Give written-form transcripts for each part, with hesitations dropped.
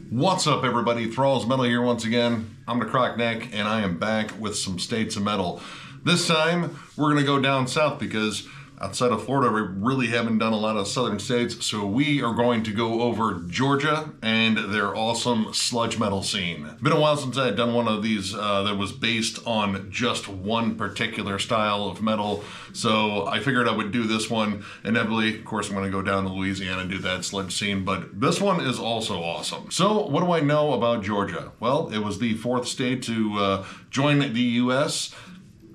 What's up, everybody? Thralls Metal here once again. I'm the Croc-Neck, and I am back with some States of Metal. This time, we're going to go down south because outside of Florida, we really haven't done a lot of southern states, so we are going to go over Georgia and their awesome sludge metal scene. Been a while since I had done one of these that was based on just one particular style of metal, so I figured I would do this one. Inevitably, of course, I'm going to go down to Louisiana and do that sludge scene, but this one is also awesome. So, what do I know about Georgia? Well, it was the fourth state to join the U.S.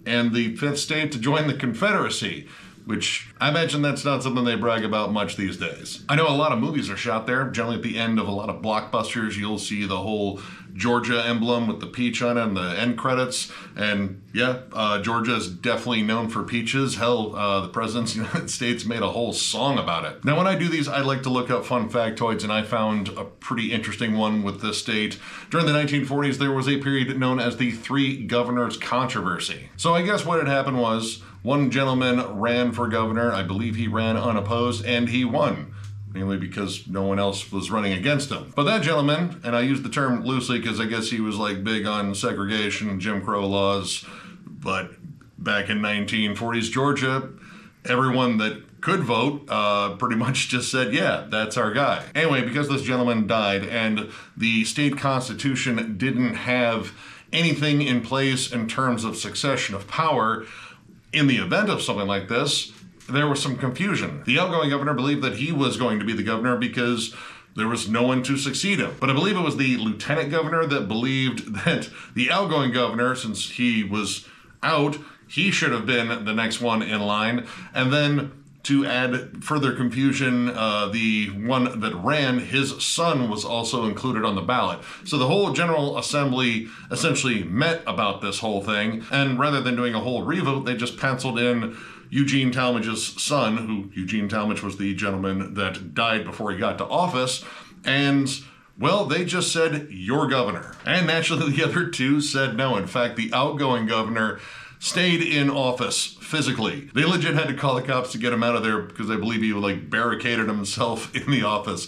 and the fifth state to join the Confederacy, which I imagine that's not something they brag about much these days. I know a lot of movies are shot there. Generally at the end of a lot of blockbusters, you'll see the whole Georgia emblem with the peach on it and the end credits. And yeah, Georgia is definitely known for peaches. Hell, the presidents of the United States made a whole song about it. Now, when I do these, I like to look up fun factoids, and I found a pretty interesting one with this state. During the 1940s, there was a period known as the Three Governors Controversy. So I guess what had happened was, one gentleman ran for governor. I believe he ran unopposed, and he won, mainly because no one else was running against him. But that gentleman, and I use the term loosely because I guess he was like big on segregation and Jim Crow laws, but back in 1940s Georgia, everyone that could vote pretty much just said, yeah, that's our guy. Anyway, because this gentleman died and the state constitution didn't have anything in place in terms of succession of power, in the event of something like this, there was some confusion. The outgoing governor believed that he was going to be the governor because there was no one to succeed him. But I believe it was the lieutenant governor that believed that the outgoing governor, since he was out, he should have been the next one in line. And then to add further confusion, the one that ran, his son was also included on the ballot. So the whole General Assembly essentially met about this whole thing, and rather than doing a whole revote, they just penciled in Eugene Talmadge's son, who Eugene Talmadge was the gentleman that died before he got to office, and well, they just said, you're governor. And naturally, the other two said no. In fact, the outgoing governor stayed in office physically. They legit had to call the cops to get him out of there because I believe he like barricaded himself in the office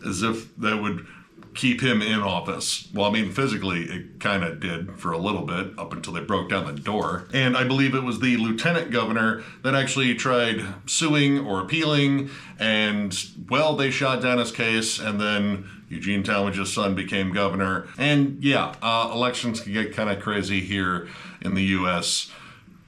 as if that would keep him in office. Well, I mean, physically, it kind of did for a little bit up until they broke down the door. And I believe it was the lieutenant governor that actually tried suing or appealing, and well, they shot down his case, and then Eugene Talmadge's son became governor. And yeah, elections can get kind of crazy here in the U.S.,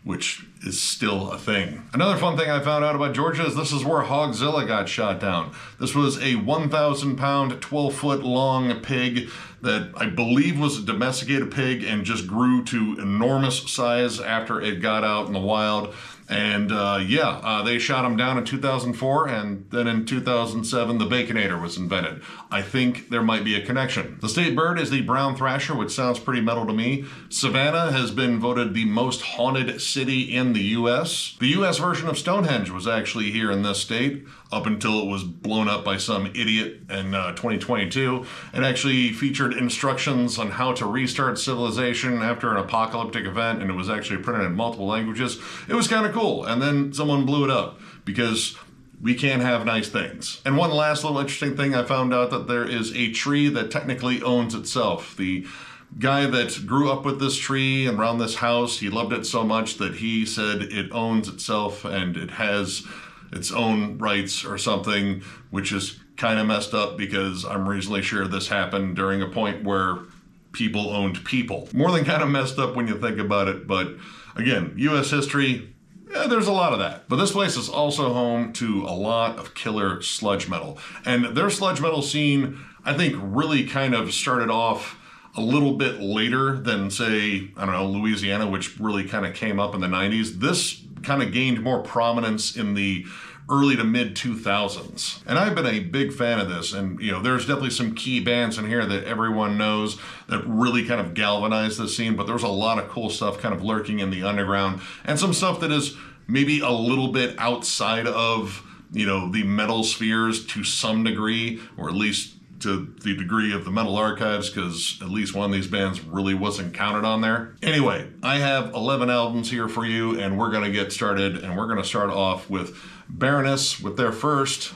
which is still a thing. Another fun thing I found out about Georgia is this is where Hogzilla got shot down. This was a 1,000-pound, 12-foot long pig that I believe was a domesticated pig and just grew to enormous size after it got out in the wild. And they shot him down in 2004, and then in 2007, the Baconator was invented. I think there might be a connection. The state bird is the brown thrasher, which sounds pretty metal to me. Savannah has been voted the most haunted city in the U.S. The U.S. version of Stonehenge was actually here in this state, up until it was blown up by some idiot in 2022. It actually featured instructions on how to restart civilization after an apocalyptic event, and it was actually printed in multiple languages. It was kind of cool, and then someone blew it up because we can't have nice things. And one last little interesting thing, I found out that there is a tree that technically owns itself. The guy that grew up with this tree and around this house, he loved it so much that he said it owns itself and it has its own rights or something, which is kind of messed up because I'm reasonably sure this happened during a point where people owned people. More than kind of messed up when you think about it, but again, U.S. history, yeah, there's a lot of that. But this place is also home to a lot of killer sludge metal. And their sludge metal scene, I think, really kind of started off a little bit later than, say, I don't know, Louisiana, which really kind of came up in the 90s. This kind of gained more prominence in the early to mid 2000s. And I've been a big fan of this, and you know, there's definitely some key bands in here that everyone knows that really kind of galvanized the scene, but there's a lot of cool stuff kind of lurking in the underground, and some stuff that is maybe a little bit outside of, you know, the metal spheres to some degree, or at least to the degree of the metal archives, because at least one of these bands really wasn't counted on there. Anyway, I have 11 albums here for you, and we're gonna get started, and we're gonna start off with Baroness with their first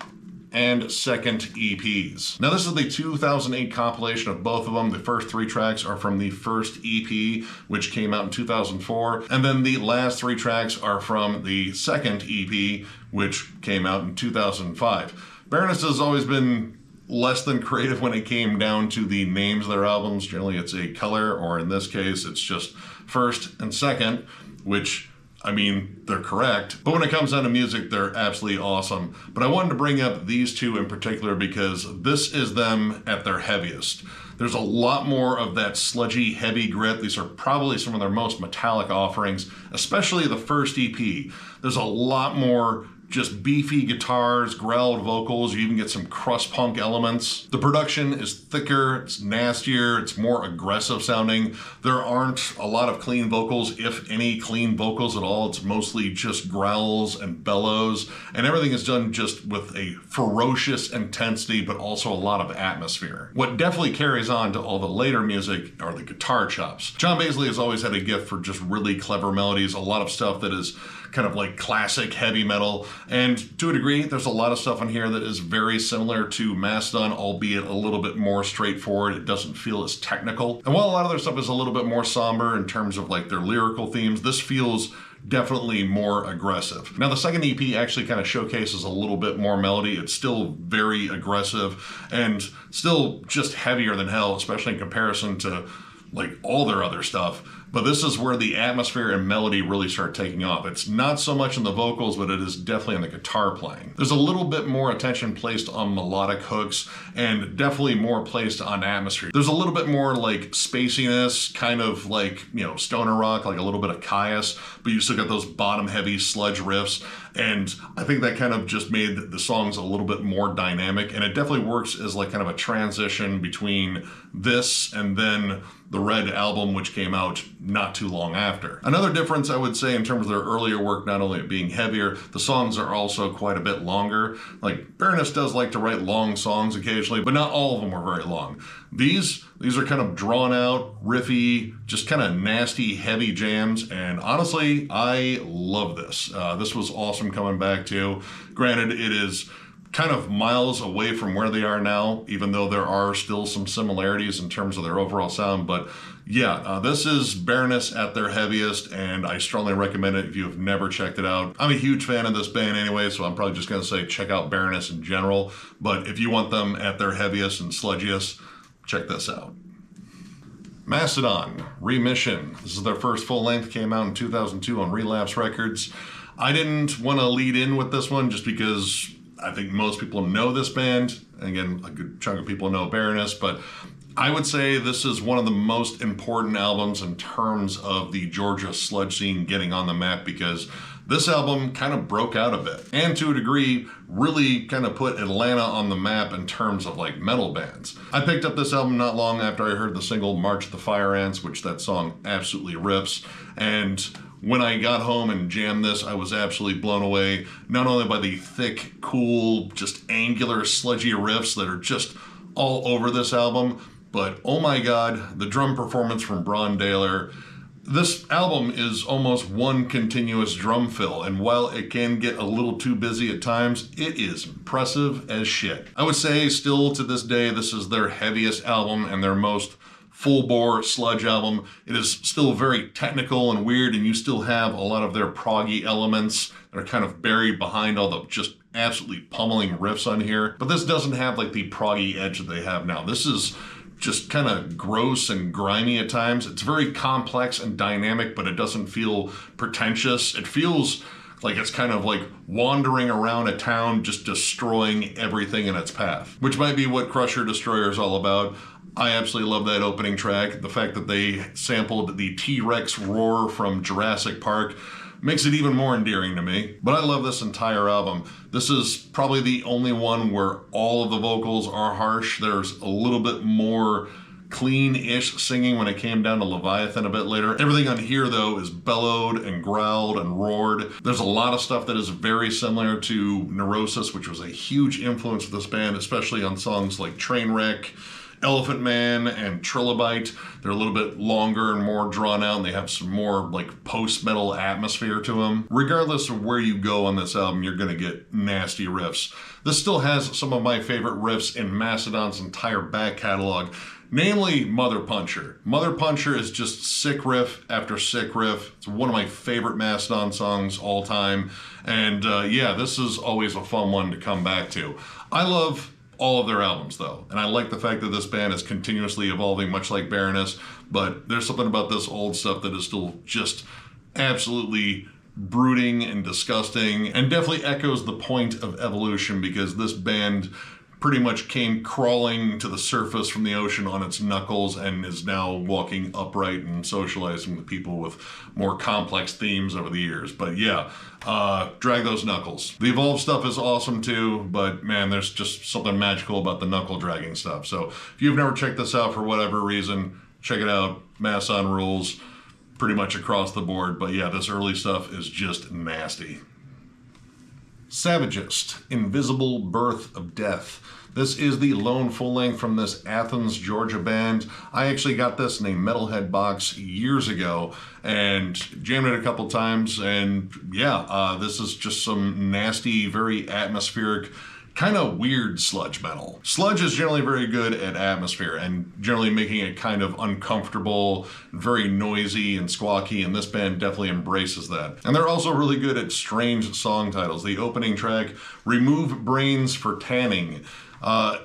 and second EPs. Now this is the 2008 compilation of both of them. The first 3 tracks are from the first EP, which came out in 2004, and then the last 3 tracks are from the second EP, which came out in 2005. Baroness has always been less than creative when it came down to the names of their albums. Generally it's a color, or in this case it's just first and second, which, I mean, they're correct, but when it comes down to music, they're absolutely awesome. But I wanted to bring up these two in particular because this is them at their heaviest. There's a lot more of that sludgy, heavy grit. These are probably some of their most metallic offerings, especially the first EP. There's a lot more just beefy guitars, growled vocals. You even get some crust punk elements. The production is thicker, it's nastier, it's more aggressive sounding. There aren't a lot of clean vocals, if any clean vocals at all. It's mostly just growls and bellows, and everything is done just with a ferocious intensity, but also a lot of atmosphere. What definitely carries on to all the later music are the guitar chops. John Baisley has always had a gift for just really clever melodies, a lot of stuff that is kind of like classic heavy metal, and to a degree there's a lot of stuff on here that is very similar to Mastodon, albeit a little bit more straightforward. It doesn't feel as technical, and while a lot of their stuff is a little bit more somber in terms of like their lyrical themes, this feels definitely more aggressive. Now the second EP actually kind of showcases a little bit more melody. It's still very aggressive and still just heavier than hell, especially in comparison to like all their other stuff. But this is where the atmosphere and melody really start taking off. It's not so much in the vocals, but it is definitely in the guitar playing. There's a little bit more attention placed on melodic hooks and definitely more placed on atmosphere. There's a little bit more like spaciness, kind of like, you know, stoner rock, like a little bit of Kylesa, but you still got those bottom heavy sludge riffs. And I think that kind of just made the songs a little bit more dynamic, and it definitely works as like kind of a transition between this and then the Red album, which came out not too long after. Another difference I would say in terms of their earlier work, not only it being heavier, the songs are also quite a bit longer. Like Baroness does like to write long songs occasionally, but not all of them are very long. These are kind of drawn out, riffy, just kind of nasty, heavy jams, and honestly, I love this. This was awesome coming back to. Granted, it is kind of miles away from where they are now, even though there are still some similarities in terms of their overall sound. But yeah, this is Baroness at their heaviest, and I strongly recommend it if you have never checked it out. I'm a huge fan of this band anyway, so I'm probably just going to say check out Baroness in general. But if you want them at their heaviest and sludgiest, check this out. Mastodon Remission. This is their first full length, came out in 2002 on Relapse Records. I didn't want to lead in with this one just because I think most people know this band. Again, a good chunk of people know Baroness, but I would say this is one of the most important albums in terms of the Georgia sludge scene getting on the map, because this album kind of broke out a bit, and to a degree really kind of put Atlanta on the map in terms of like metal bands. I picked up this album not long after I heard the single March of the Fire Ants, which that song absolutely rips, and when I got home and jammed this, I was absolutely blown away, not only by the thick, cool, just angular, sludgy riffs that are just all over this album, but oh my god, the drum performance from Bron Daler. This album is almost one continuous drum fill, and while it can get a little too busy at times, it is impressive as shit. I would say still to this day, this is their heaviest album and their most full-bore sludge album. It is still very technical and weird, and you still have a lot of their proggy elements that are kind of buried behind all the just absolutely pummeling riffs on here. But this doesn't have like the proggy edge that they have now. This is just kind of gross and grimy at times. It's very complex and dynamic, but it doesn't feel pretentious. It feels like it's kind of like wandering around a town just destroying everything in its path, which might be what Crusher Destroyer is all about. I absolutely love that opening track. The fact that they sampled the T-Rex roar from Jurassic Park makes it even more endearing to me. But I love this entire album. This is probably the only one where all of the vocals are harsh. There's a little bit more clean-ish singing when it came down to Leviathan a bit later. Everything on here, though, is bellowed and growled and roared. There's a lot of stuff that is very similar to Neurosis, which was a huge influence of this band, especially on songs like Trainwreck Elephant Man and Trilobite. They're a little bit longer and more drawn out, and they have some more like post-metal atmosphere to them. Regardless of where you go on this album, you're gonna get nasty riffs. This still has some of my favorite riffs in Mastodon's entire back catalog, namely Mother Puncher. Mother Puncher is just sick riff after sick riff. It's one of my favorite Mastodon songs all time. And yeah, this is always a fun one to come back to. I love all of their albums though, and I like the fact that this band is continuously evolving, much like Baroness, but there's something about this old stuff that is still just absolutely brooding and disgusting, and definitely echoes the point of evolution, because this band pretty much came crawling to the surface from the ocean on its knuckles and is now walking upright and socializing with people with more complex themes over the years. But yeah, drag those knuckles. The evolved stuff is awesome too, but man, there's just something magical about the knuckle dragging stuff. So if you've never checked this out for whatever reason, check it out. Mastodon rules pretty much across the board. But yeah, this early stuff is just nasty. Savagist, Invisible Birth of Death. This is the lone full length from this Athens, Georgia band. I actually got this in a Metalhead box years ago and jammed it a couple times, and yeah, this is just some nasty, very atmospheric, kind of weird sludge metal. Sludge is generally very good at atmosphere and generally making it kind of uncomfortable, very noisy and squawky, and this band definitely embraces that. And they're also really good at strange song titles. The opening track, Remove Brains for Tanning,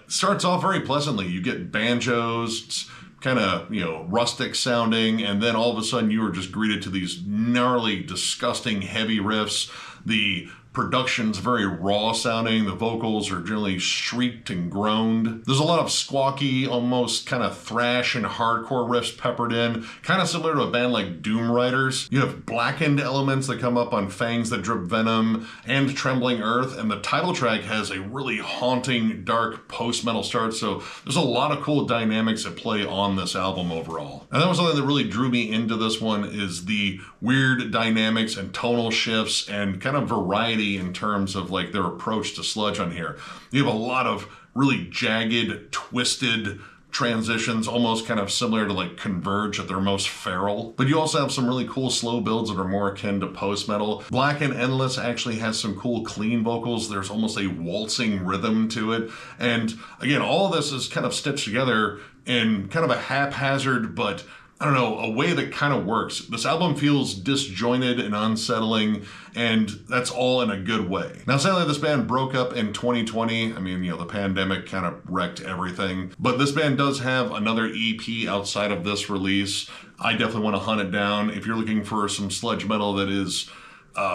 starts off very pleasantly. You get banjos, it's kind of, rustic sounding, and then all of a sudden you are just greeted to these gnarly, disgusting, heavy riffs. The production's very raw sounding. The vocals are generally shrieked and groaned. There's a lot of squawky, almost kind of thrash and hardcore riffs peppered in, kind of similar to a band like Doom Riders. You have blackened elements that come up on Fangs That Drip Venom and Trembling Earth, and the title track has a really haunting, dark post-metal start, so there's a lot of cool dynamics at play on this album overall. And that was something that really drew me into this one, is the weird dynamics and tonal shifts and kind of variety in terms of like their approach to sludge on here. You have a lot of really jagged, twisted transitions, almost kind of similar to like Converge at their most feral. But you also have some really cool slow builds that are more akin to post-metal. Black and Endless actually has some cool clean vocals. There's almost a waltzing rhythm to it. And again, all of this is kind of stitched together in kind of a haphazard, but I don't know, a way that kind of works. This album feels disjointed and unsettling, and that's all in a good way. Now, sadly, this band broke up in 2020. I mean, the pandemic kind of wrecked everything. But this band does have another EP outside of this release. I definitely want to hunt it down. If you're looking for some sludge metal that is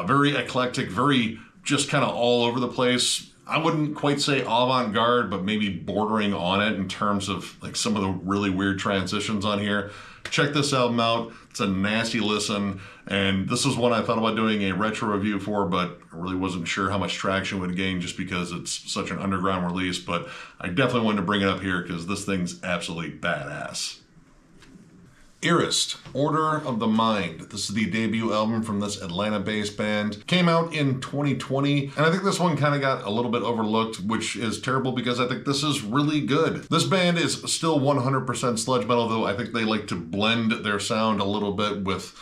very eclectic, very just kind of all over the place, I wouldn't quite say avant-garde, but maybe bordering on it in terms of like some of the really weird transitions on here. Check this album out. It's a nasty listen, and this is one I thought about doing a retro review for, but I really wasn't sure how much traction it would gain just because it's such an underground release, but I definitely wanted to bring it up here because this thing's absolutely badass. Irist, Order of the Mind. This is the debut album from this Atlanta-based band. Came out in 2020, and I think this one kind of got a little bit overlooked, which is terrible because I think this is really good. This band is still 100% sludge metal, though I think they like to blend their sound a little bit with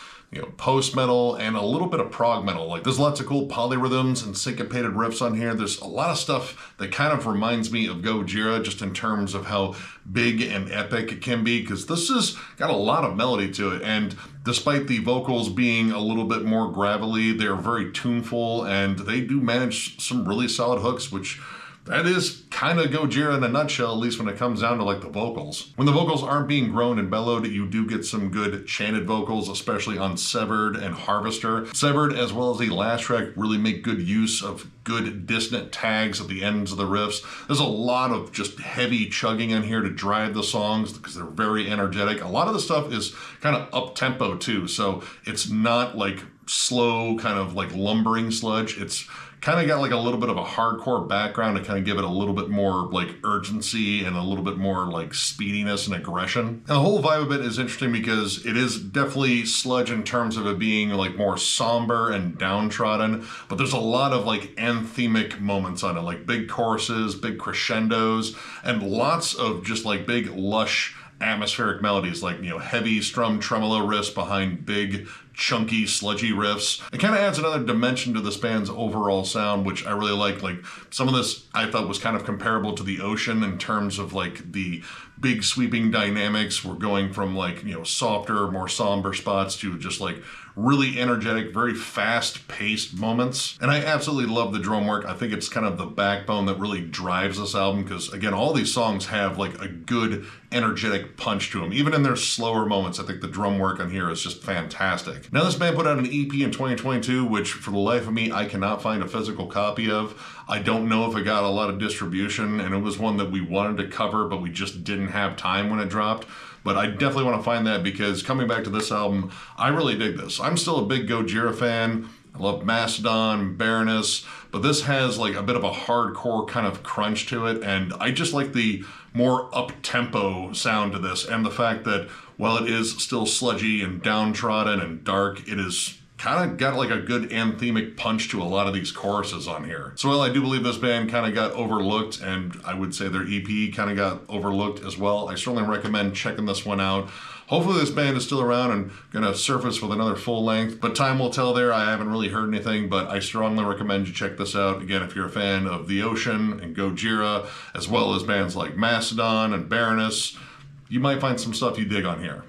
post-metal and a little bit of prog metal. Like, there's lots of cool polyrhythms and syncopated riffs on here. There's a lot of stuff that kind of reminds me of Gojira, just in terms of how big and epic it can be, because this has got a lot of melody to it, and despite the vocals being a little bit more gravelly, they're very tuneful, and they do manage some really solid hooks, which that is kind of Gojira in a nutshell, at least when it comes down to like the vocals. When the vocals aren't being groaned and bellowed, you do get some good chanted vocals, especially on Severed and Harvester. Severed, as well as the last track, really make good use of good dissonant tags at the ends of the riffs. There's a lot of just heavy chugging in here to drive the songs because they're very energetic. A lot of the stuff is kind of up-tempo too, so it's not like slow, kind of like lumbering sludge. It's kind of got like a little bit of a hardcore background to kind of give it a little bit more like urgency and a little bit more like speediness and aggression. And the whole vibe of it is interesting because it is definitely sludge in terms of it being like more somber and downtrodden, but there's a lot of like anthemic moments on it, like big choruses, big crescendos, and lots of just like big lush atmospheric melodies, like, you know, heavy strum tremolo riffs behind big chunky sludgy riffs. It kind of adds another dimension to this band's overall sound, which I really like. Like, some of this I thought was kind of comparable to the Ocean in terms of like the big sweeping dynamics. We're going from like, you know, softer, more somber spots to just like really energetic, very fast-paced moments. And I absolutely love the drum work. I think it's kind of the backbone that really drives this album because, again, all these songs have like a good, energetic punch to them. Even in their slower moments, I think the drum work on here is just fantastic. Now, this band put out an EP in 2022, which for the life of me, I cannot find a physical copy of. I don't know if it got a lot of distribution, and it was one that we wanted to cover, but we just didn't have time when it dropped. But I definitely want to find that because coming back to this album, I really dig this. I'm still a big Gojira fan. I love Mastodon, Baroness, but this has like a bit of a hardcore kind of crunch to it, and I just like the more up-tempo sound to this, and the fact that while it is still sludgy and downtrodden and dark, it is kind of got like a good anthemic punch to a lot of these choruses on here. So while I do believe this band kind of got overlooked, and I would say their EP kind of got overlooked as well, I certainly recommend checking this one out. Hopefully this band is still around and gonna surface with another full length, but time will tell there. I haven't really heard anything, but I strongly recommend you check this out. Again, if you're a fan of The Ocean and Gojira, as well as bands like Mastodon and Baroness, you might find some stuff you dig on here.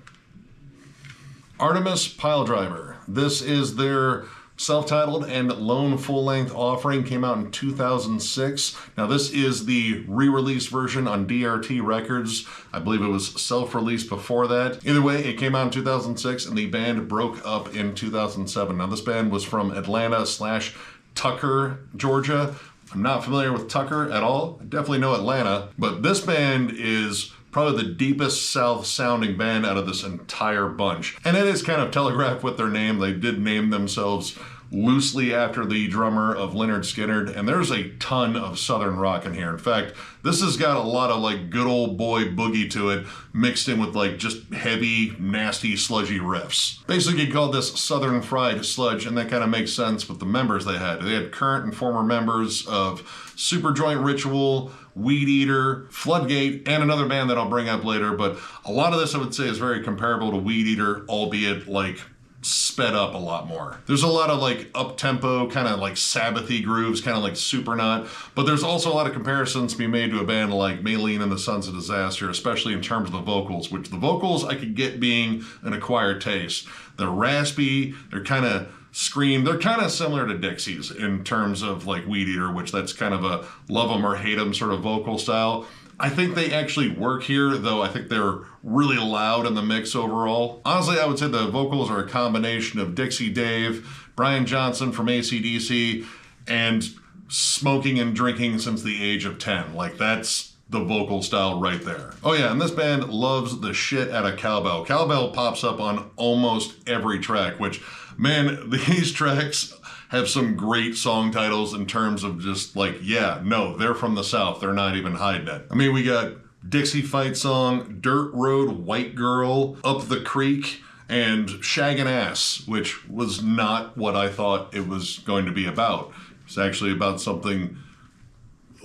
Artimus Pyledriver. This is their self-titled and lone full-length offering. Came out in 2006. Now this is the re-release version on DRT Records. I believe it was self-released before that. Either way, it came out in 2006 and the band broke up in 2007. Now this band was from Atlanta/Tucker, Georgia. I'm not familiar with Tucker at all. I definitely know Atlanta, but this band is probably the deepest south sounding band out of this entire bunch. And it is kind of telegraphed with their name. They did name themselves loosely after the drummer of Lynyrd Skynyrd, and there's a ton of southern rock in here. In fact, this has got a lot of like good old boy boogie to it, mixed in with like just heavy, nasty, sludgy riffs. Basically, you call this Southern Fried Sludge, and that kind of makes sense with the members they had. They had current and former members of Superjoint Ritual, Weed Eater, Floodgate, and another band that I'll bring up later, but a lot of this I would say is very comparable to Weed Eater, albeit like sped up a lot more. There's a lot of like up-tempo, kind of like Sabbathy grooves, kind of like Supernaut, but there's also a lot of comparisons to be made to a band like Maylene and the Sons of Disaster, especially in terms of the vocals, which the vocals I could get being an acquired taste. They're raspy, they're kind of scream. They're kind of similar to Dixie's in terms of like Weed Eater, which that's kind of a love them or hate them sort of vocal style. I think they actually work here, though I think they're really loud in the mix overall. Honestly, I would say the vocals are a combination of Dixie Dave, Brian Johnson from AC/DC, and smoking and drinking since the age of 10. Like, that's the vocal style right there. Oh yeah, and this band loves the shit out of cowbell. Cowbell pops up on almost every track, which, man, these tracks have some great song titles in terms of just like, yeah, no, they're from the South. They're not even hiding it. I mean, we got Dixie Fight Song, Dirt Road, White Girl, Up the Creek, and Shaggin' Ass, which was not what I thought it was going to be about. It's actually about something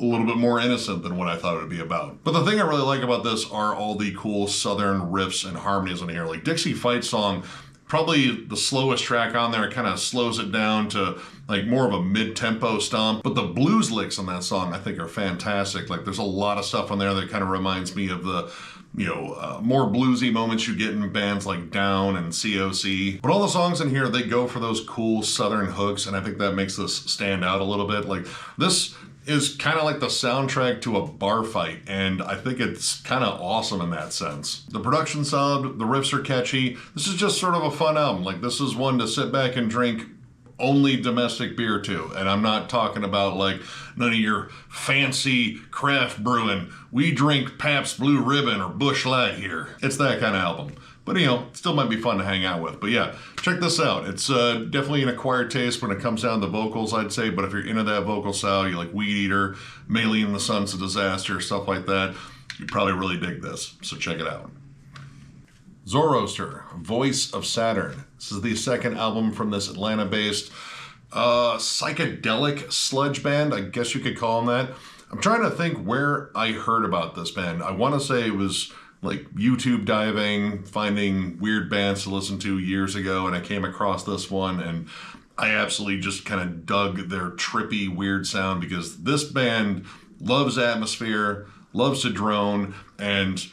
a little bit more innocent than what I thought it would be about. But the thing I really like about this are all the cool Southern riffs and harmonies in here. Like Dixie Fight Song, probably the slowest track on there, kind of slows it down to like more of a mid-tempo stomp. But the blues licks on that song I think are fantastic. Like there's a lot of stuff on there that kind of reminds me of the, you know, more bluesy moments you get in bands like Down and COC. But all the songs in here, they go for those cool Southern hooks, and I think that makes this stand out a little bit. Like this is kind of like the soundtrack to a bar fight, and I think it's kind of awesome in that sense. The production sound, the riffs are catchy. This is just sort of a fun album. Like this is one to sit back and drink only domestic beer too. And I'm not talking about like none of your fancy craft brewing. We drink Pabst Blue Ribbon or Busch Light here. It's that kind of album. But you know, still might be fun to hang out with. But yeah, check this out. It's definitely an acquired taste when it comes down to the vocals, I'd say. But if you're into that vocal style, you like Weed Eater, Melee in the Sons of Disaster, stuff like that, you probably really dig this. So check it out. Zoroaster, Voice of Saturn. This is the second album from this Atlanta-based psychedelic sludge band, I guess you could call them that. I'm trying to think where I heard about this band. I want to say it was like YouTube diving, finding weird bands to listen to years ago, and I came across this one, and I absolutely just kind of dug their trippy, weird sound, because this band loves atmosphere, loves to drone, and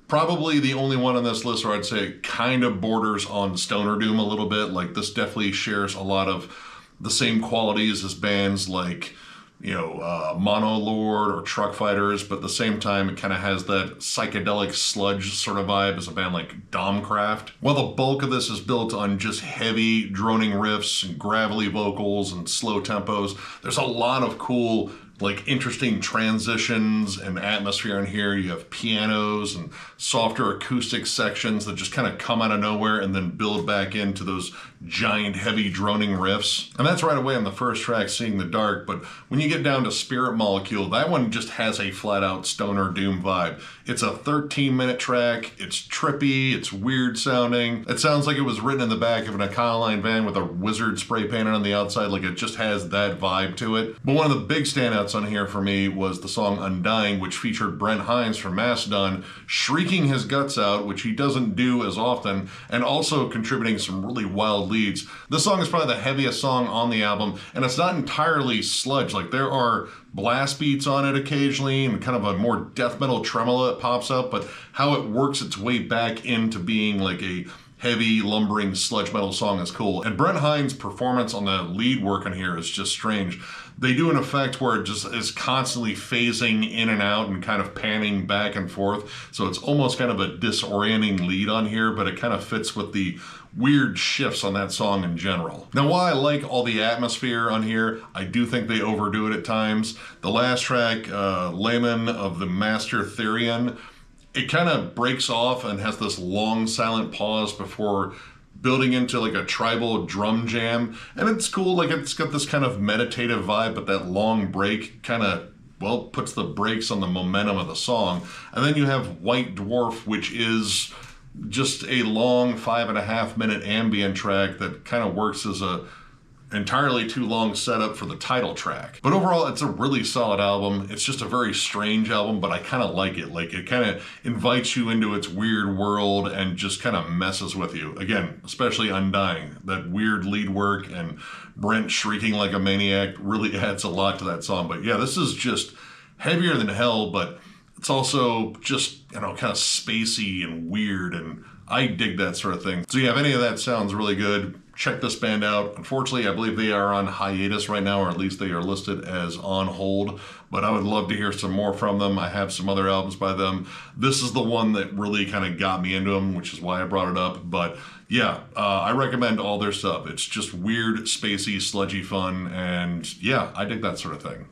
probably the only one on this list where I'd say it kind of borders on stoner doom a little bit. Like, this definitely shares a lot of the same qualities as bands like, you know, Mono Lord or Truck Fighters, but at the same time, it kind of has that psychedelic sludge sort of vibe as a band like Domcraft. While the bulk of this is built on just heavy droning riffs and gravelly vocals and slow tempos, there's a lot of cool, like, interesting transitions and atmosphere in here. You have pianos and softer acoustic sections that just kind of come out of nowhere and then build back into those giant heavy droning riffs. And that's right away on the first track, Seeing the Dark. But when you get down to Spirit Molecule, that one just has a flat out stoner doom vibe. It's a 13-minute track. It's trippy. It's weird sounding. It sounds like it was written in the back of an Econoline van with a wizard spray painted on the outside. Like, it just has that vibe to it. But one of the big standouts on here for me was the song Undying, which featured Brent Hinds from Mastodon shrieking his guts out, which he doesn't do as often, and also contributing some really wild leads. This song is probably the heaviest song on the album, and it's not entirely sludge. Like, there are blast beats on it occasionally and kind of a more death metal tremolo that pops up, but how it works its way back into being like a heavy, lumbering sludge metal song is cool. And Brent Hinds' performance on the lead work in here is just strange. They do an effect where it just is constantly phasing in and out and kind of panning back and forth. So it's almost kind of a disorienting lead on here, but it kind of fits with the weird shifts on that song in general. Now, while I like all the atmosphere on here, I do think they overdo it at times. The last track, Layman of the Master Therion, it kind of breaks off and has this long silent pause before building into like a tribal drum jam. And it's cool, like it's got this kind of meditative vibe, but that long break kind of, well, puts the brakes on the momentum of the song. And then you have White Dwarf, which is just a long 5.5-minute ambient track that kind of works as a entirely too long setup for the title track. But overall, it's a really solid album. It's just a very strange album, but I kind of like it. Like, it kind of invites you into its weird world and just kind of messes with you. Again, especially Undying. That weird lead work and Brent shrieking like a maniac really adds a lot to that song. But yeah, this is just heavier than hell, but it's also just, you know, kind of spacey and weird, and I dig that sort of thing. So yeah, if any of that sounds really good, check this band out. Unfortunately, I believe they are on hiatus right now, or at least they are listed as on hold, but I would love to hear some more from them. I have some other albums by them. This is the one that really kind of got me into them, which is why I brought it up. But yeah, I recommend all their stuff. It's just weird, spacey, sludgy fun, and yeah, I dig that sort of thing.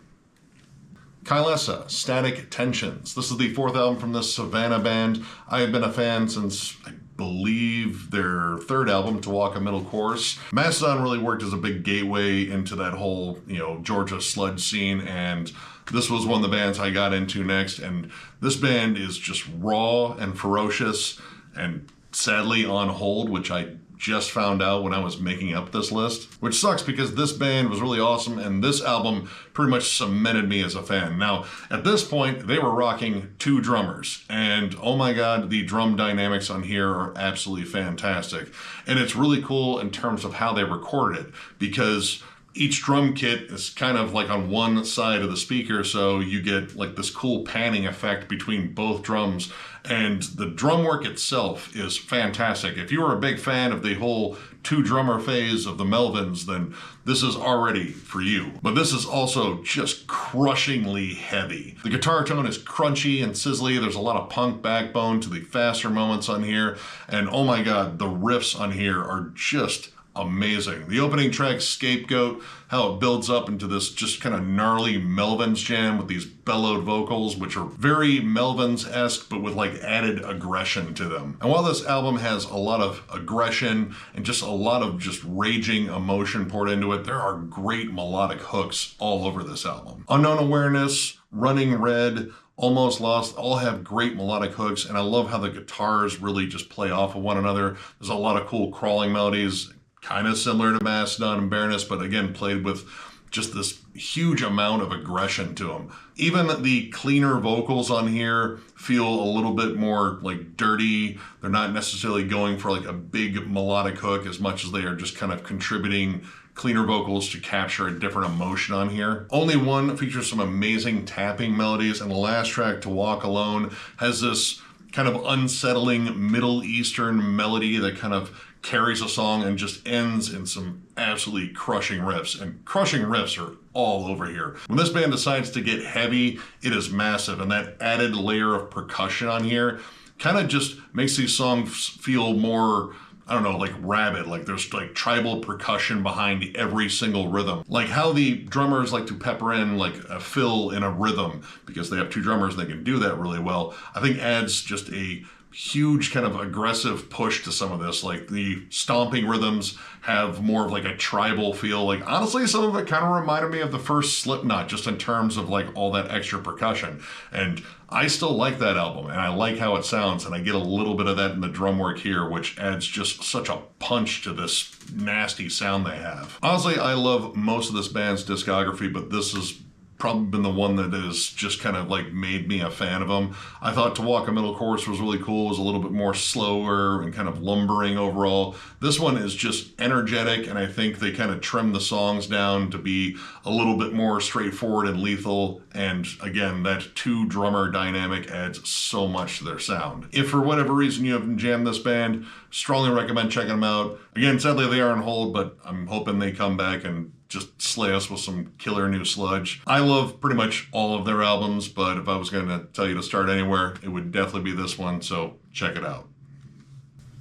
Kylesa, Static Tensions. This is the fourth album from this Savannah band. I have been a fan since, I believe, their third album, To Walk a Middle Course. Mastodon really worked as a big gateway into that whole, you know, Georgia sludge scene, and this was one of the bands I got into next, and this band is just raw and ferocious and sadly on hold, which I just found out when I was making up this list, which sucks because this band was really awesome and this album pretty much cemented me as a fan. Now, at this point, they were rocking 2 drummers, and oh my god, the drum dynamics on here are absolutely fantastic. And it's really cool in terms of how they recorded it, because each drum kit is kind of like on one side of the speaker, so you get like this cool panning effect between both drums, and the drum work itself is fantastic. If you were a big fan of the whole 2-drummer phase of the Melvins, then this is already for you. But this is also just crushingly heavy. The guitar tone is crunchy and sizzly. There's a lot of punk backbone to the faster moments on here, and oh my god, the riffs on here are just amazing. The opening track, Scapegoat, how it builds up into this just kind of gnarly Melvins jam with these bellowed vocals, which are very Melvins-esque, but with like added aggression to them. And while this album has a lot of aggression and just a lot of just raging emotion poured into it, there are great melodic hooks all over this album. Unknown Awareness, Running Red, Almost Lost, all have great melodic hooks, and I love how the guitars really just play off of one another. There's a lot of cool crawling melodies, kind of similar to Mastodon and Baroness, but again, played with just this huge amount of aggression to them. Even the cleaner vocals on here feel a little bit more like dirty. They're not necessarily going for like a big melodic hook as much as they are just kind of contributing cleaner vocals to capture a different emotion on here. Only One features some amazing tapping melodies, and the last track, To Walk Alone, has this kind of unsettling Middle Eastern melody that kind of carries a song and just ends in some absolutely crushing riffs. And crushing riffs are all over here. When this band decides to get heavy, it is massive, and that added layer of percussion on here kind of just makes these songs feel more, I don't know, like rabid, like there's like tribal percussion behind every single rhythm. Like how the drummers like to pepper in like a fill in a rhythm, because they have two drummers and they can do that really well, I think adds just a huge kind of aggressive push to some of this. Like the stomping rhythms have more of like a tribal feel. Like honestly, some of it kind of reminded me of the first Slipknot, just in terms of like all that extra percussion. And I still like that album, and I like how it sounds, and I get a little bit of that in the drum work here, which adds just such a punch to this nasty sound they have. Honestly, I love most of this band's discography, but this has probably been the one that has just kind of like made me a fan of them. I thought To Walk a Middle Course was really cool. It was a little bit more slower and kind of lumbering overall. This one is just energetic, and I think they kind of trimmed the songs down to be a little bit more straightforward and lethal. And again, that two drummer dynamic adds so much to their sound. If for whatever reason you haven't jammed this band, strongly recommend checking them out. Again, sadly they are on hold, but I'm hoping they come back and just slay us with some killer new sludge. I love pretty much all of their albums, but if I was going to tell you to start anywhere, it would definitely be this one, so check it out.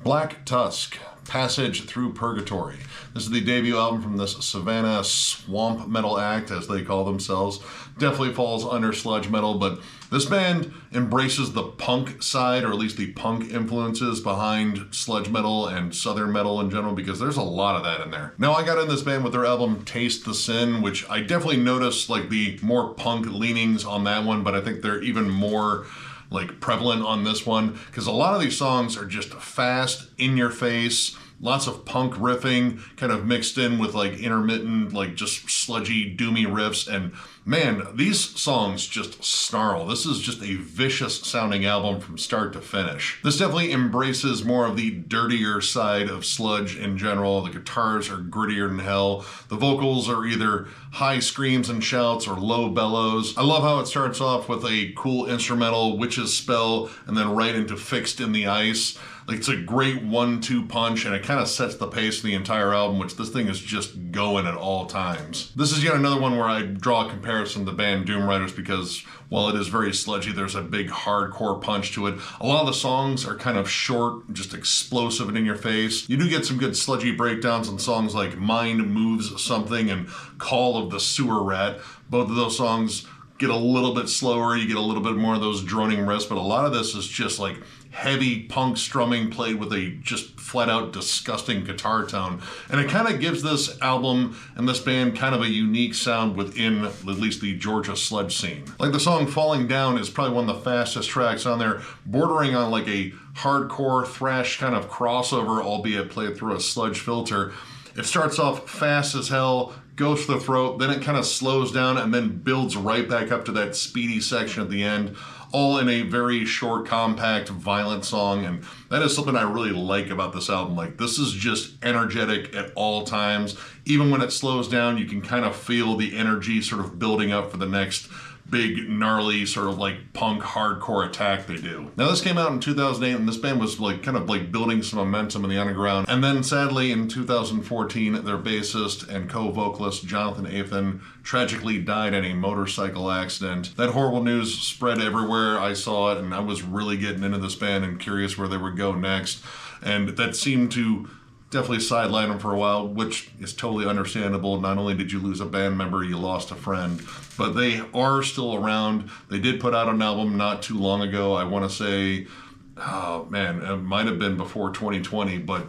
Black Tusk, Passage Through Purgatory. This is the debut album from this Savannah swamp metal act, as they call themselves. Definitely falls under sludge metal, but this band embraces the punk side, or at least the punk influences behind sludge metal and southern metal in general, because there's a lot of that in there. Now, I got in this band with their album Taste the Sin, which I definitely noticed like the more punk leanings on that one, but I think they're even more like prevalent on this one, because a lot of these songs are just fast, in your face, lots of punk riffing kind of mixed in with like intermittent, like just sludgy, doomy riffs. And man, these songs just snarl. This is just a vicious sounding album from start to finish. This definitely embraces more of the dirtier side of sludge in general. The guitars are grittier than hell. The vocals are either high screams and shouts or low bellows. I love how it starts off with a cool instrumental, Witch's Spell, and then right into Fixed in the Ice. Like, it's a great 1-2 punch, and it kind of sets the pace for the entire album, which this thing is just going at all times. This is yet another one where I draw a comparison to the band Doom Riders, because while it is very sludgy, there's a big hardcore punch to it. A lot of the songs are kind of short, just explosive and in your face. You do get some good sludgy breakdowns on songs like Mind Moves Something and Call of the Sewer Rat. Both of those songs get a little bit slower, you get a little bit more of those droning riffs, but a lot of this is just like heavy punk strumming played with a just flat out disgusting guitar tone. And it kind of gives this album and this band kind of a unique sound within at least the Georgia sludge scene. Like the song Falling Down is probably one of the fastest tracks on there, bordering on like a hardcore thrash kind of crossover, albeit played through a sludge filter. It starts off fast as hell, goes for the throat, then it kind of slows down and then builds right back up to that speedy section at the end, all in a very short, compact, violent song. And that is something I really like about this album. Like, this is just energetic at all times. Even when it slows down, you can kind of feel the energy sort of building up for the next big, gnarly, sort of like punk hardcore attack they do. Now, this came out in 2008, and this band was like kind of like building some momentum in the underground. And then sadly in 2014, their bassist and co-vocalist Jonathan Athan tragically died in a motorcycle accident. That horrible news spread everywhere. I saw it, and I was really getting into this band and curious where they would go next. And that seemed to definitely sidelined them for a while, which is totally understandable. Not only did you lose a band member, you lost a friend, but they are still around. They did put out an album not too long ago. I want to say, oh man, it might have been before 2020, but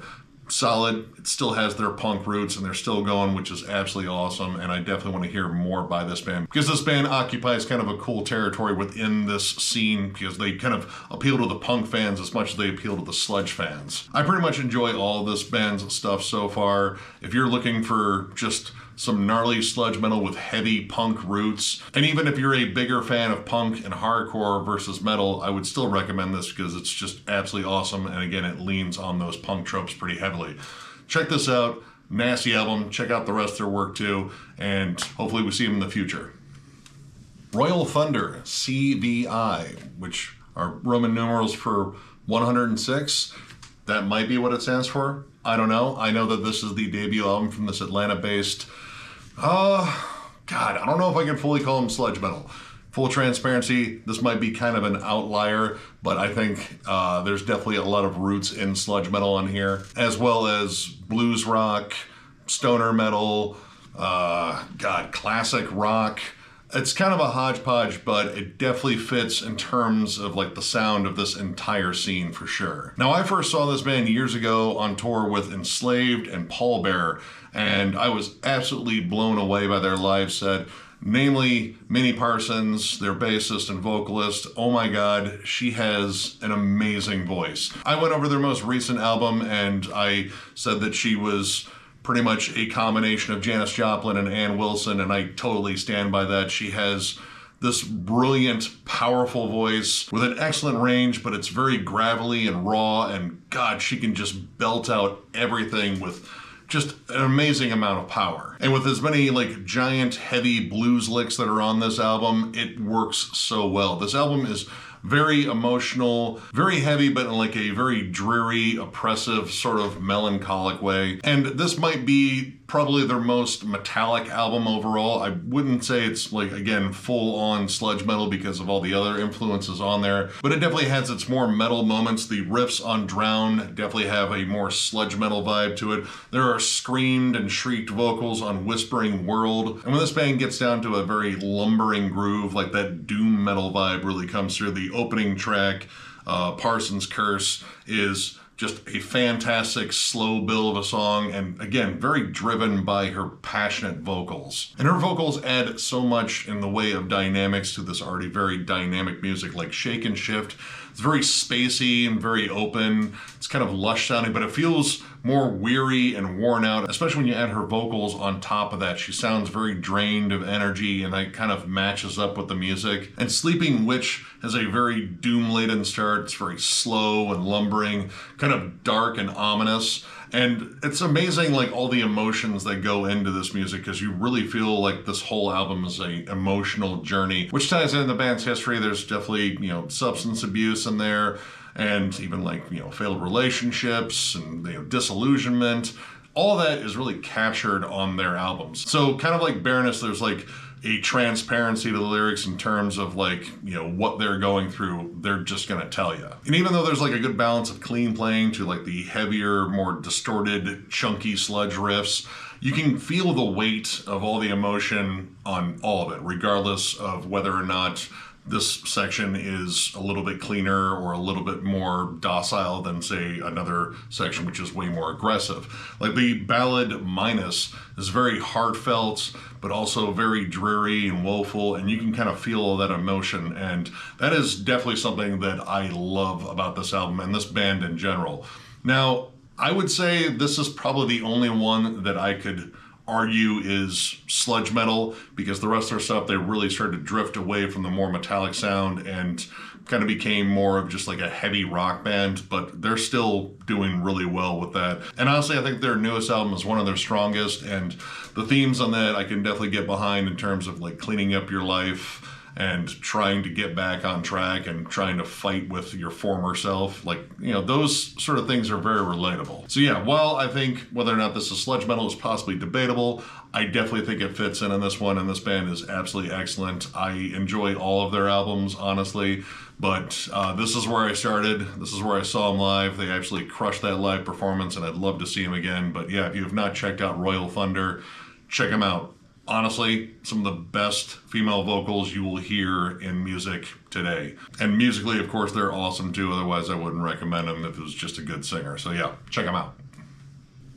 solid. It still has their punk roots and they're still going, which is absolutely awesome. And I definitely want to hear more by this band because this band occupies kind of a cool territory within this scene because they kind of appeal to the punk fans as much as they appeal to the sludge fans. I pretty much enjoy all this band's stuff so far. If you're looking for just some gnarly sludge metal with heavy punk roots, and even if you're a bigger fan of punk and hardcore versus metal, I would still recommend this because it's just absolutely awesome, and again, it leans on those punk tropes pretty heavily. Check this out, nasty album, check out the rest of their work too, and hopefully we see them in the future. Royal Thunder CVI, which are Roman numerals for 106, that might be what it stands for. I don't know. I know that this is the debut album from this Atlanta-based God, I don't know if I can fully call them sludge metal. Full transparency, this might be kind of an outlier, but I think there's definitely a lot of roots in sludge metal on here, as well as blues rock, stoner metal, classic rock. It's kind of a hodgepodge, but it definitely fits in terms of like the sound of this entire scene for sure. Now, I first saw this band years ago on tour with Enslaved and Pallbearer, and I was absolutely blown away by their live set. Namely, Minnie Parsons, their bassist and vocalist. Oh my God, she has an amazing voice. I went over their most recent album and I said that she was pretty much a combination of Janis Joplin and Ann Wilson, and I totally stand by that. She has this brilliant, powerful voice with an excellent range, but it's very gravelly and raw, and God, she can just belt out everything with just an amazing amount of power. And with as many like giant, heavy blues licks that are on this album, it works so well. This album is very emotional, very heavy, but in like a very dreary, oppressive, sort of melancholic way. And this might be probably their most metallic album overall. I wouldn't say it's like, again, full-on sludge metal because of all the other influences on there, but it definitely has its more metal moments. The riffs on Drown definitely have a more sludge metal vibe to it. There are screamed and shrieked vocals on Whispering World. And when this band gets down to a very lumbering groove, like that doom metal vibe really comes through. The opening track, Parsons Curse, is just a fantastic slow build of a song, and again, very driven by her passionate vocals. And her vocals add so much in the way of dynamics to this already very dynamic music, like Shake and Shift. It's very spacey and very open. It's kind of lush sounding, but it feels more weary and worn out, especially when you add her vocals on top of that. She sounds very drained of energy, and that kind of matches up with the music. And Sleeping Witch has a very doom-laden start. It's very slow and lumbering, kind of dark and ominous. And it's amazing, like, all the emotions that go into this music, because you really feel like this whole album is a emotional journey, which ties into the band's history. There's definitely, substance abuse in there, and even like, failed relationships and, disillusionment. All that is really captured on their albums. So kind of like Baroness, there's like a transparency to the lyrics in terms of like, what they're going through, they're just gonna tell you. And even though there's like a good balance of clean playing to like the heavier, more distorted, chunky sludge riffs, you can feel the weight of all the emotion on all of it, regardless of whether or not this section is a little bit cleaner or a little bit more docile than, say, another section which is way more aggressive. Like the ballad Minus is very heartfelt, but also very dreary and woeful, and you can kind of feel all that emotion, and that is definitely something that I love about this album and this band in general. Now, I would say this is probably the only one that I could argue is sludge metal, because the rest of their stuff, they really started to drift away from the more metallic sound and kind of became more of just like a heavy rock band, but they're still doing really well with that. And honestly, I think their newest album is one of their strongest, and the themes on that I can definitely get behind in terms of like cleaning up your life and trying to get back on track and trying to fight with your former self. Like, those sort of things are very relatable. So yeah, while I think whether or not this is sludge metal is possibly debatable, I definitely think it fits in this one, and this band is absolutely excellent. I enjoy all of their albums, honestly, But this is where I started. This is where I saw them live. They actually crushed that live performance, and I'd love to see them again. But yeah, if you have not checked out Royal Thunder, check them out. Honestly, some of the best female vocals you will hear in music today. And musically, of course, they're awesome too. Otherwise, I wouldn't recommend them if it was just a good singer. So yeah, check them out.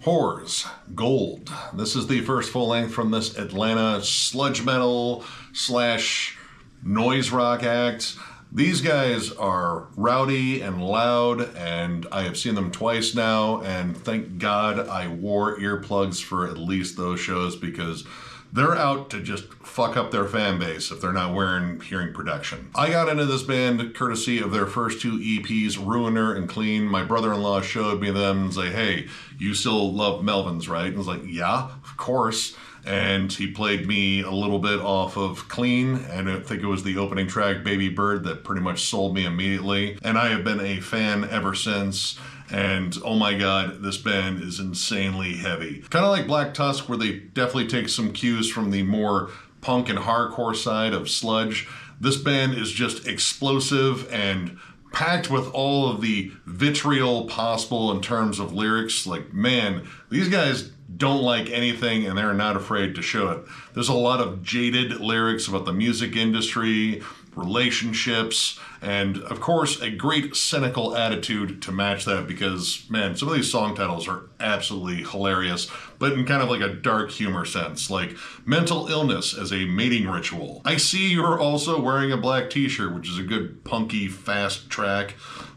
Wh0res Gold. This is the first full length from this Atlanta sludge metal / noise rock act. These guys are rowdy and loud, and I have seen them twice now, and thank God I wore earplugs for at least those shows, because they're out to just fuck up their fan base if they're not wearing hearing protection. I got into this band courtesy of their first 2 EPs, Ruiner and Clean. My brother-in-law showed me them and said, hey, you still love Melvins, right? And I was like, yeah, of course. And he played me a little bit off of Clean, and I think it was the opening track, Baby Bird, that pretty much sold me immediately. And I have been a fan ever since. And oh my God, this band is insanely heavy. Kind of like Black Tusk, where they definitely take some cues from the more punk and hardcore side of Sludge. This band is just explosive and packed with all of the vitriol possible in terms of lyrics. Like, man, these guys don't like anything, and they're not afraid to show it. There's a lot of jaded lyrics about the music industry, relationships, and of course a great cynical attitude to match that, because man, some of these song titles are absolutely hilarious, but in kind of like a dark humor sense, like mental illness as a mating ritual. I see you're also wearing a black t-shirt, which is a good punky fast track.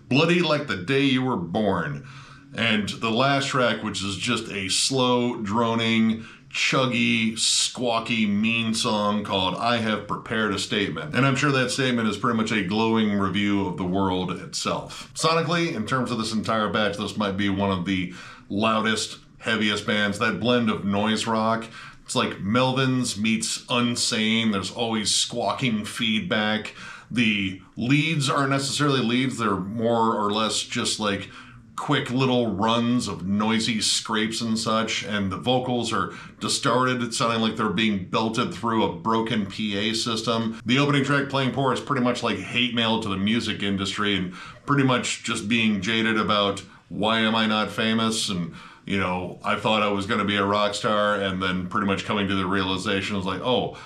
Bloody like the day you were born. And the last track, which is just a slow droning chuggy, squawky, mean song called I Have Prepared a Statement. And I'm sure that statement is pretty much a glowing review of the world itself. Sonically, in terms of this entire batch, this might be one of the loudest, heaviest bands. That blend of noise rock, it's like Melvins meets Unsane. There's always squawking feedback. The leads aren't necessarily leads. They're more or less just like quick little runs of noisy scrapes and such, and the vocals are distorted. It's sounding like they're being belted through a broken PA system. The opening track, Playing Poor, is pretty much like hate mail to the music industry, and pretty much just being jaded about why am I not famous, and you know, I thought I was going to be a rock star, and then pretty much coming to the realization was like, oh,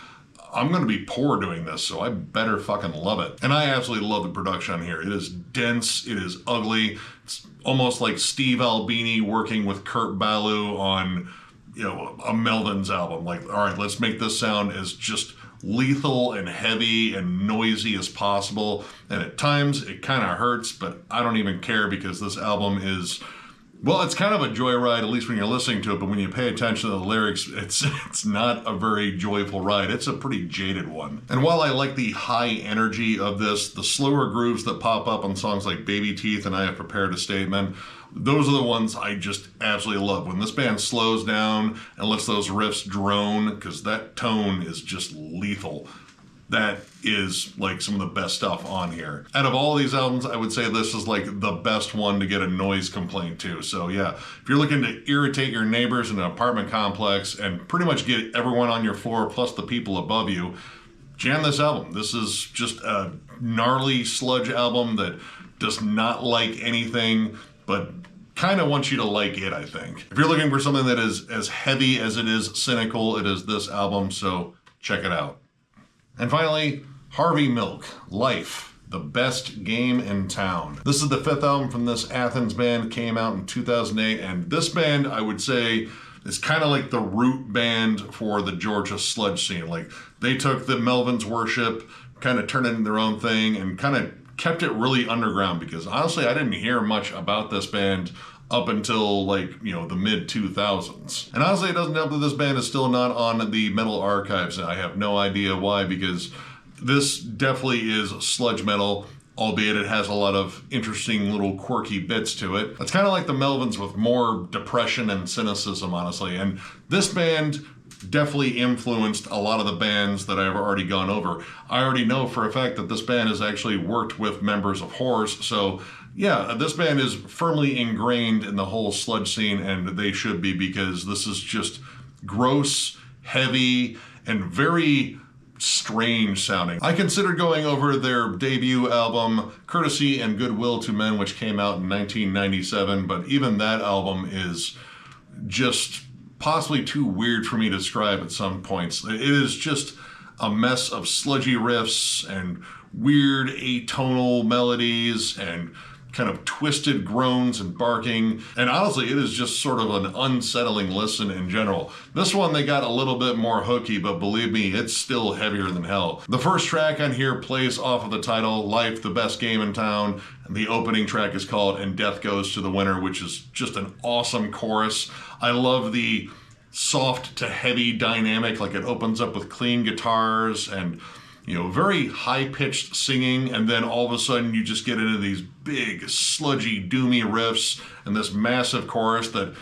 I'm going to be poor doing this, so I better fucking love it. And I absolutely love the production on here. It is dense, it is ugly. It's almost like Steve Albini working with Kurt Ballou on, you know, a Melvins album. Like, all right, let's make this sound as just lethal and heavy and noisy as possible. And at times it kind of hurts, but I don't even care, because this album is, well, it's kind of a joyride, at least when you're listening to it, but when you pay attention to the lyrics, it's not a very joyful ride. It's a pretty jaded one. And while I like the high energy of this, the slower grooves that pop up on songs like Baby Teeth and I Have Prepared a Statement, those are the ones I just absolutely love. When this band slows down and lets those riffs drone, because that tone is just lethal. That is like some of the best stuff on here. Out of all these albums, I would say this is like the best one to get a noise complaint to. So yeah, if you're looking to irritate your neighbors in an apartment complex and pretty much get everyone on your floor plus the people above you, jam this album. This is just a gnarly sludge album that does not like anything, but kind of wants you to like it, I think. If you're looking for something that is as heavy as it is cynical, it is this album, so check it out. And finally, Harvey Milk, Life, the best game in town. This is the 5th album from this Athens band, came out in 2008, and this band, I would say, is kind of like the root band for the Georgia sludge scene. Like, they took the Melvins worship, kind of turned it into their own thing, and kind of kept it really underground, because honestly, I didn't hear much about this band up until, like, you know, the mid-2000s. And honestly, it doesn't help that this band is still not on the Metal Archives. I have no idea why, because this definitely is sludge metal, albeit it has a lot of interesting little quirky bits to it. It's kind of like the Melvins with more depression and cynicism, honestly. And this band definitely influenced a lot of the bands that I've already gone over. I already know for a fact that this band has actually worked with members of Wh0res, so yeah, this band is firmly ingrained in the whole sludge scene, and they should be, because this is just gross, heavy, and very strange sounding. I considered going over their debut album, Courtesy and Goodwill to Men, which came out in 1997, but even that album is just possibly too weird for me to describe at some points. It is just a mess of sludgy riffs and weird atonal melodies and kind of twisted groans and barking. And honestly, it is just sort of an unsettling listen in general. This one, they got a little bit more hooky, but believe me, it's still heavier than hell. The first track on here plays off of the title, Life, the Best Game in Town. And the opening track is called And Death Goes to the Winner, which is just an awesome chorus. I love the soft to heavy dynamic, like it opens up with clean guitars and, you know, very high-pitched singing, and then all of a sudden you just get into these big, sludgy, doomy riffs and this massive chorus that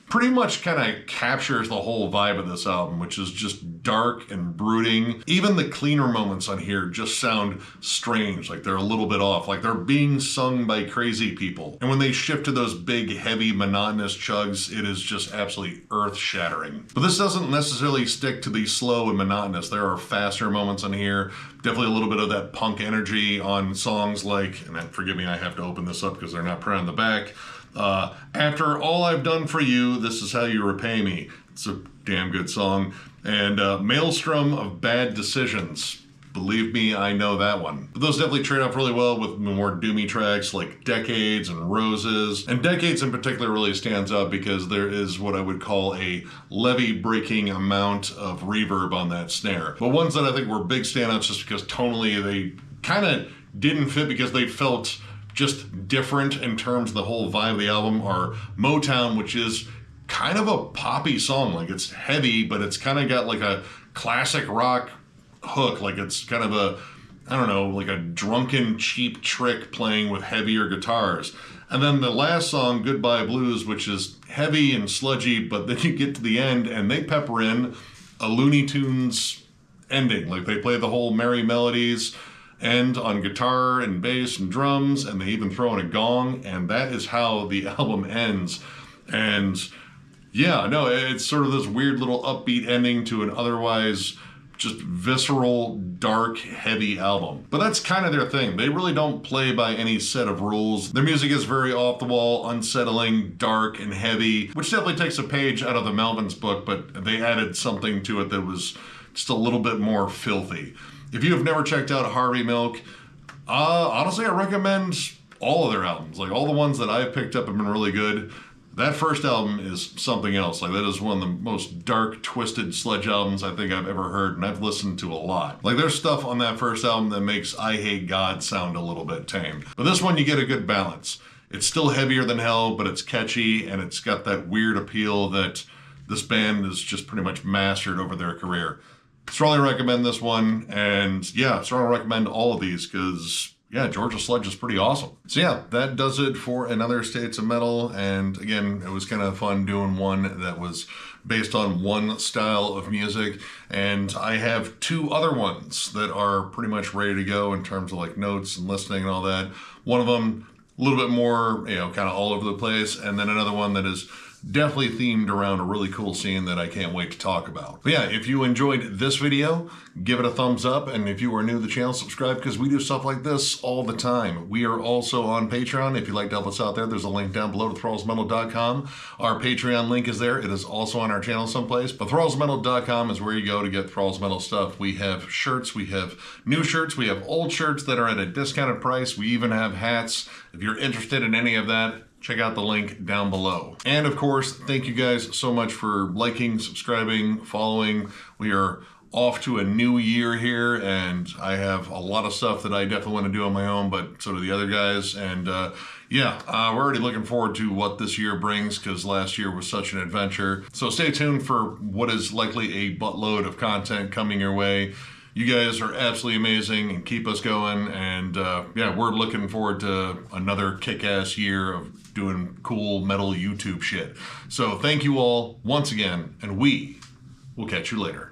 pretty much kind of captures the whole vibe of this album, which is just dark and brooding. Even the cleaner moments on here just sound strange, like they're a little bit off, like they're being sung by crazy people. And when they shift to those big, heavy, monotonous chugs, it is just absolutely earth-shattering. But this doesn't necessarily stick to the slow and monotonous. There are faster moments on here, definitely a little bit of that punk energy on songs like, and forgive me, I have to open this up because they're not printed on the back, After All I've Done for You, This Is How You Repay Me. It's a damn good song. And Maelstrom of Bad Decisions. Believe me, I know that one. But those definitely trade off really well with more doomy tracks like Decades and Roses. And Decades in particular really stands out because there is what I would call a levee-breaking amount of reverb on that snare. But ones that I think were big standouts just because tonally they kind of didn't fit because they felt just different in terms of the whole vibe of the album are Motown, which is kind of a poppy song. Like it's heavy, but it's kind of got like a classic rock hook. Like it's kind of a, I don't know, like a drunken Cheap Trick playing with heavier guitars. And then the last song, Goodbye Blues, which is heavy and sludgy, but then you get to the end and they pepper in a Looney Tunes ending. Like they play the whole Merry Melodies end on guitar and bass and drums, and they even throw in a gong, and that is how the album ends. And yeah, no, it's sort of this weird little upbeat ending to an otherwise just visceral, dark, heavy album. But that's kind of their thing. They really don't play by any set of rules. Their music is very off the wall, unsettling, dark, and heavy, which definitely takes a page out of the Melvins book, but they added something to it that was just a little bit more filthy. If you have never checked out Harvey Milk, honestly, I recommend all of their albums. Like all the ones that I've picked up have been really good. That first album is something else. Like that is one of the most dark, twisted sludge albums I think I've ever heard, and I've listened to a lot. Like there's stuff on that first album that makes I Hate God sound a little bit tame. But this one, you get a good balance. It's still heavier than hell, but it's catchy, and it's got that weird appeal that this band has just pretty much mastered over their career. Strongly recommend this one, and yeah, strongly recommend all of these because, yeah, Georgia Sludge is pretty awesome. So yeah, that does it for another States of Metal, and again, it was kind of fun doing one that was based on one style of music, and I have two other ones that are pretty much ready to go in terms of like notes and listening and all that. One of them, a little bit more, you know, kind of all over the place, and then another one that is definitely themed around a really cool scene that I can't wait to talk about. But yeah, if you enjoyed this video, give it a thumbs up, and if you are new to the channel, subscribe because we do stuff like this all the time. We are also on Patreon. If you'd like to help us out there, there's a link down below to thrallsmetal.com. Our Patreon link is there. It is also on our channel someplace, but thrallsmetal.com is where you go to get Thralls Metal stuff. We have shirts, we have new shirts, we have old shirts that are at a discounted price. We even have hats. If you're interested in any of that, check out the link down below. And of course, thank you guys so much for liking, subscribing, following. We are off to a new year here, and I have a lot of stuff that I definitely want to do on my own, but so do the other guys. And yeah, we're already looking forward to what this year brings because last year was such an adventure. So stay tuned for what is likely a buttload of content coming your way. You guys are absolutely amazing and keep us going. And yeah, we're looking forward to another kick-ass year of doing cool metal YouTube shit. So thank you all once again, and we will catch you later.